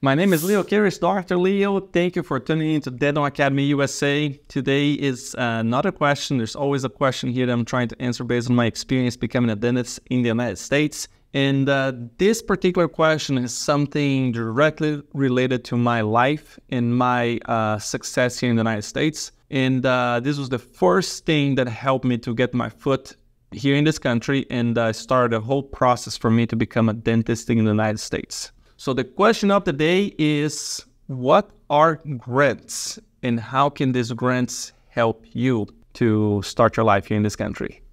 My name is Leo Kiris, Dr. Leo. Thank you for tuning in to Dental Academy USA. Today is not a question. There's always a question here that I'm trying to answer based on my experience becoming a dentist in the United States. And this particular question is something directly related to my life and my success here in the United States. And this was the first thing that helped me to get my foot here in this country and started a whole process for me to become a dentist in the United States. So the question of the day is, what are grants and how can these grants help you to start your life here in this country?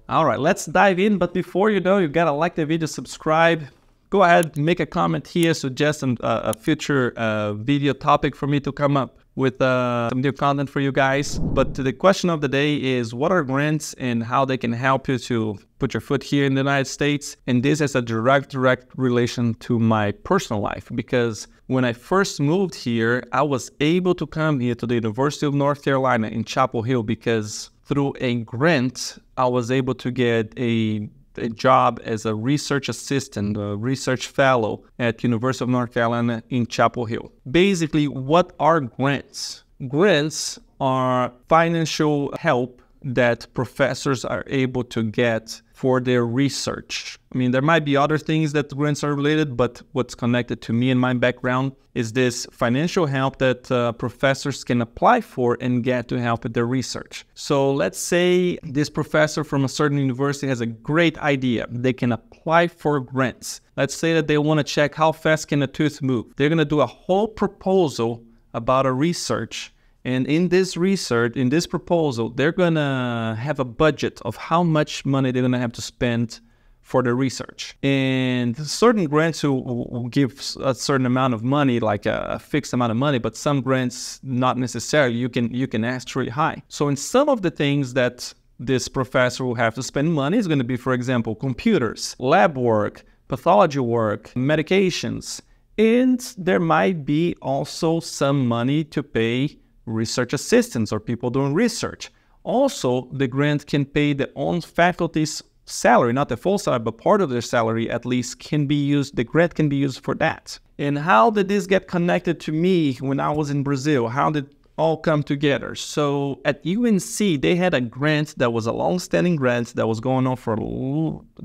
All right, let's dive in. But before you know, you gotta like the video, subscribe. Go ahead, make a comment here, suggest a future video topic for me to come up with some new content for you guys. But the question of the day is, what are grants and how they can help you to put your foot here in the United States? And this has a direct relation to my personal life, because when I first moved here, I was able to come here to the University of North Carolina in Chapel Hill because through a grant, I was able to get a job as a research assistant, a research fellow at University of North Carolina in Chapel Hill. Basically, what are grants? Grants are financial help that professors are able to get for their research. I mean, there might be other things that grants are related, but what's connected to me and my background is this financial help that professors can apply for and get to help with their research. So let's say this professor from a certain university has a great idea. They can apply for grants. Let's say that they want to check how fast can a tooth move. They're going to do a whole proposal about a research. And in this research, in this proposal, they're going to have a budget of how much money they're going to have to spend for the research. And certain grants will give a certain amount of money, like a fixed amount of money, but some grants, not necessarily. You can ask really high. So in some of the things that this professor will have to spend money is going to be, for example, computers, lab work, pathology work, medications. And there might be also some money to pay research assistants or people doing research. Also, the grant can pay their own faculty's salary, not the full salary, but part of their salary at least can be used. The grant can be used for that. And how did this get connected to me when I was in Brazil? How did it all come together? So at UNC, they had a grant that was a long-standing grant that was going on for,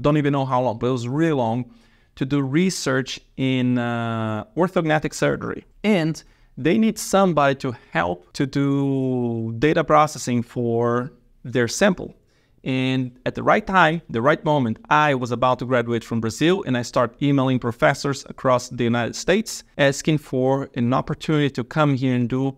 don't even know how long, but it was really long, to do research in orthodontic surgery. And they need somebody to help to do data processing for their sample. And at the right time, the right moment, I was about to graduate from Brazil, and I start emailing professors across the United States asking for an opportunity to come here and do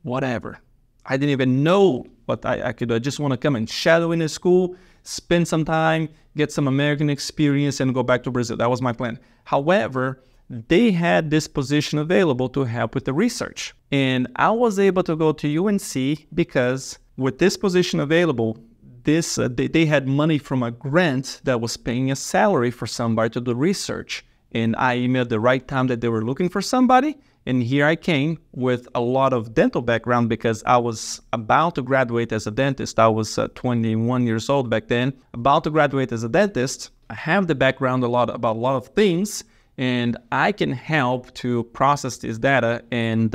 whatever. I didn't even know what I could do. I just want to come and shadow in a school, spend some time, get some American experience, and go back to Brazil. That was my plan. However, they had this position available to help with the research. And I was able to go to UNC because with this position available, they had money from a grant that was paying a salary for somebody to do research. And I emailed the right time that they were looking for somebody. And here I came with a lot of dental background because I was about to graduate as a dentist. I was 21 years old back then, about to graduate as a dentist. I have the background about a lot of things. And I can help to process this data and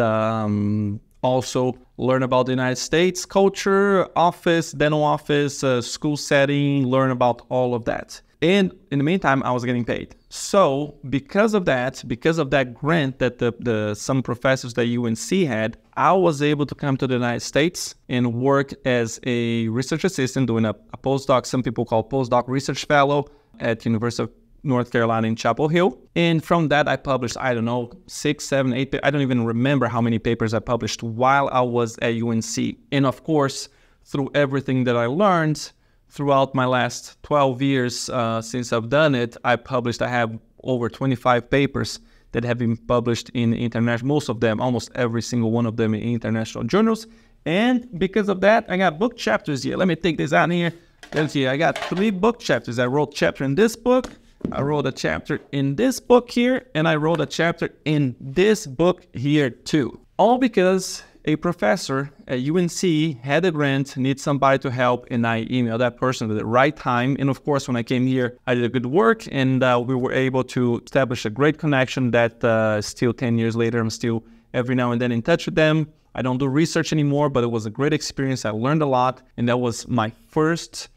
also learn about the United States culture, office, dental office, school setting, learn about all of that. And in the meantime, I was getting paid. So because of that grant that some professors that UNC had, I was able to come to the United States and work as a research assistant doing a postdoc, some people call postdoc research fellow at University of North Carolina in Chapel Hill. And from that, I published, I don't know, 6, 7, 8, I don't even remember how many papers I published while I was at UNC. And of course, through everything that I learned throughout my last 12 years since I've done it, I have over 25 papers that have been published in international, most of them, almost every single one of them in international journals. And because of that, I got book chapters here. Let me take this out here. Let's see, I got 3 book chapters. I wrote a chapter in this book, I wrote a chapter in this book here, and I wrote a chapter in this book here too. All because a professor at UNC had a grant, needs somebody to help, and I emailed that person at the right time. And of course, when I came here, I did a good work, and we were able to establish a great connection that still 10 years later, I'm still every now and then in touch with them. I don't do research anymore, but it was a great experience. I learned a lot, and that was my first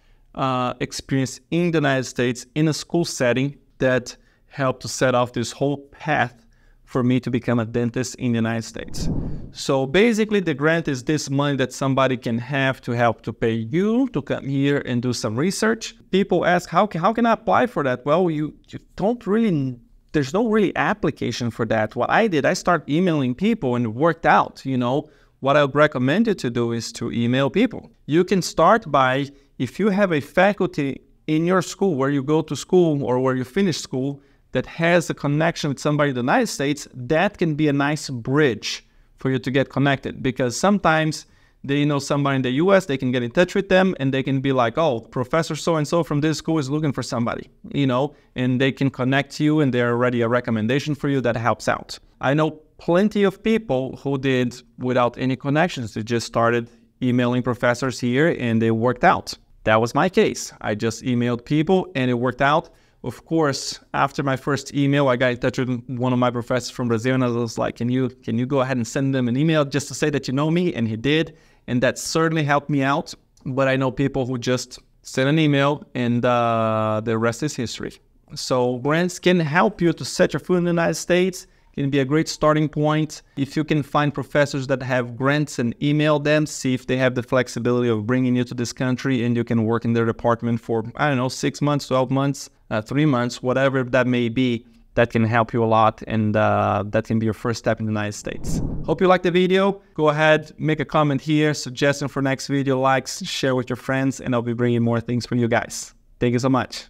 experience in the United States in a school setting that helped to set off this whole path for me to become a dentist in the United States. So basically, the grant is this money that somebody can have to help to pay you to come here and do some research. People ask, how can I apply for that? Well, you don't really, there's no really application for that. What I did, I started emailing people and it worked out. You know, what I would recommend you to do is to email people. You can start by, if you have a faculty in your school, where you go to school or where you finish school, that has a connection with somebody in the United States, that can be a nice bridge for you to get connected. Because sometimes they know somebody in the US, they can get in touch with them and they can be like, oh, Professor so-and-so from this school is looking for somebody, you know, and they can connect you and they're already a recommendation for you that helps out. I know plenty of people who did without any connections. They just started emailing professors here and they worked out. That was my case. I just emailed people and it worked out. Of course, after my first email, I got in touch with one of my professors from Brazil, and I was like, can you go ahead and send them an email just to say that you know me? And he did, and that certainly helped me out. But I know people who just send an email, and the rest is history. So grants can help you to set your foot in the United States. Can be a great starting point. If you can find professors that have grants and email them, see if they have the flexibility of bringing you to this country and you can work in their department for, I don't know, 6 months, 12 months, 3 months, whatever that may be, that can help you a lot, and that can be your first step in the United States. Hope you liked the video. Go ahead, make a comment here, suggestion for next video, likes, share with your friends, and I'll be bringing more things for you guys. Thank you so much.